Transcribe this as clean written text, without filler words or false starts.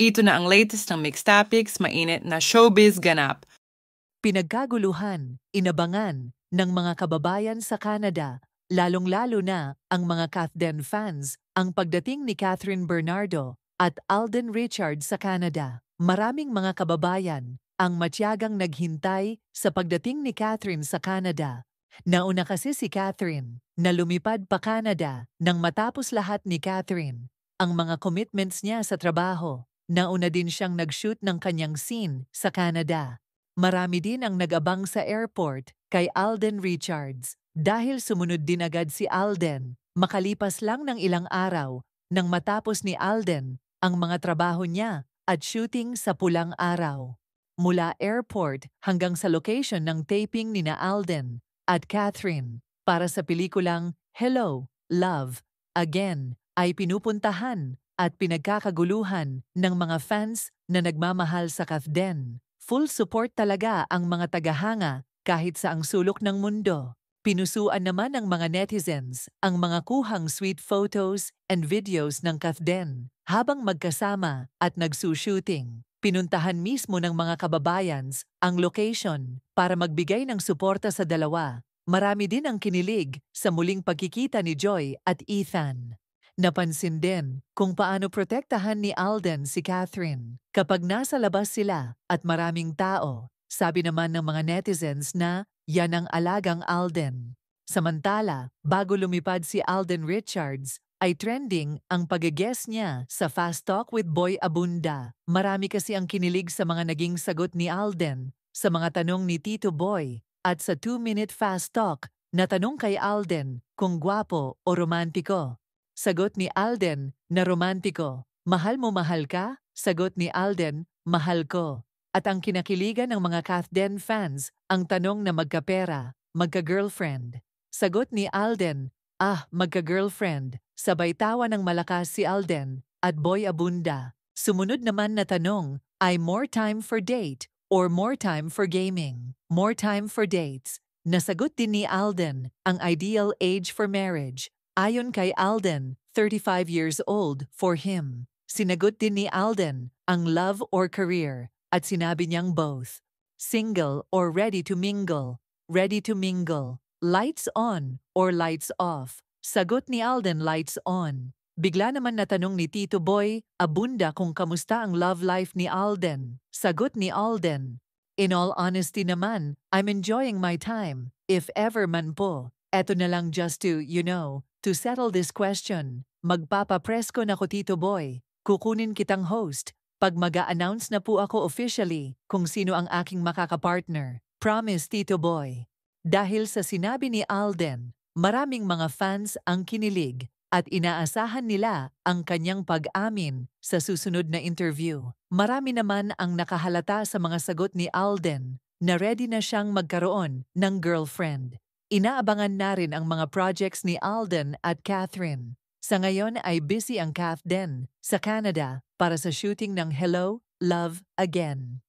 Ito na ang latest ng Mixed Topics, mainit na showbiz ganap. Pinagkaguluhan, inabangan ng mga kababayan sa Canada, lalong-lalo na ang mga Kathden fans, ang pagdating ni Catherine Bernardo at Alden Richards sa Canada. Maraming mga kababayan ang matyagang naghintay sa pagdating ni Catherine sa Canada. Nauna kasi si Catherine na lumipad pa Canada nang matapos lahat ni Catherine ang mga commitments niya sa trabaho. Nauna din siyang nag-shoot ng kanyang scene sa Canada. Marami din ang nag-abang sa airport kay Alden Richards dahil sumunod din agad si Alden makalipas lang ng ilang araw nang matapos ni Alden ang mga trabaho niya at shooting sa Pulang Araw. Mula airport hanggang sa location ng taping ni na Alden at Catherine para sa pelikulang Hello, Love, Again ay pinupuntahan at pinagkakaguluhan ng mga fans na nagmamahal sa Kathden. Full support talaga ang mga tagahanga kahit sa ang sulok ng mundo. Pinusuan naman ng mga netizens ang mga kuhang sweet photos and videos ng Kathden habang magkasama at nagsushooting. Pinuntahan mismo ng mga kababayans ang location para magbigay ng suporta sa dalawa. Marami din ang kinilig sa muling pagkikita ni Joy at Ethan. Napansin din kung paano protektahan ni Alden si Catherine kapag nasa labas sila at maraming tao. Sabi naman ng mga netizens na yan ang alagang Alden. Samantala, bago lumipad si Alden Richards, ay trending ang pag-guest niya sa Fast Talk with Boy Abunda. Marami kasi ang kinilig sa mga naging sagot ni Alden sa mga tanong ni Tito Boy at sa 2-minute Fast Talk na tanong kay Alden kung gwapo o romantiko. Sagot ni Alden na romantiko. Mahal mo mahal ka? Sagot ni Alden, mahal ko. At ang kinakiligan ng mga Kathden fans, ang tanong na magkapera, magka-girlfriend. Sagot ni Alden, magka-girlfriend. Sabay tawa ng malakas si Alden at Boy Abunda. Sumunod naman na tanong, ay more time for date or more time for gaming? More time for dates. Nasagot din ni Alden ang ideal age for marriage. Ayon kay Alden, 35 years old for him. Sinagot din ni Alden ang love or career at sinabi niyang both. Single or ready to mingle? Ready to mingle. Lights on or lights off? Sagot ni Alden, lights on. Bigla naman natanong ni Tito Boy Abunda kung kamusta ang love life ni Alden. Sagot ni Alden, in all honesty naman, I'm enjoying my time. If ever man po, eto na lang just to, to settle this question. Magpapapresko na ko Tito Boy. Kukunin kitang host pag mag-a-announce na po ako officially kung sino ang aking makakapartner. Promise Tito Boy. Dahil sa sinabi ni Alden, maraming mga fans ang kinilig at inaasahan nila ang kanyang pag-amin sa susunod na interview. Marami naman ang nakahalata sa mga sagot ni Alden na ready na siyang magkaroon ng girlfriend. Inaabangan na rin ang mga projects ni Alden at Catherine. Sa ngayon ay busy ang Kathden sa Canada para sa shooting ng Hello, Love, Again.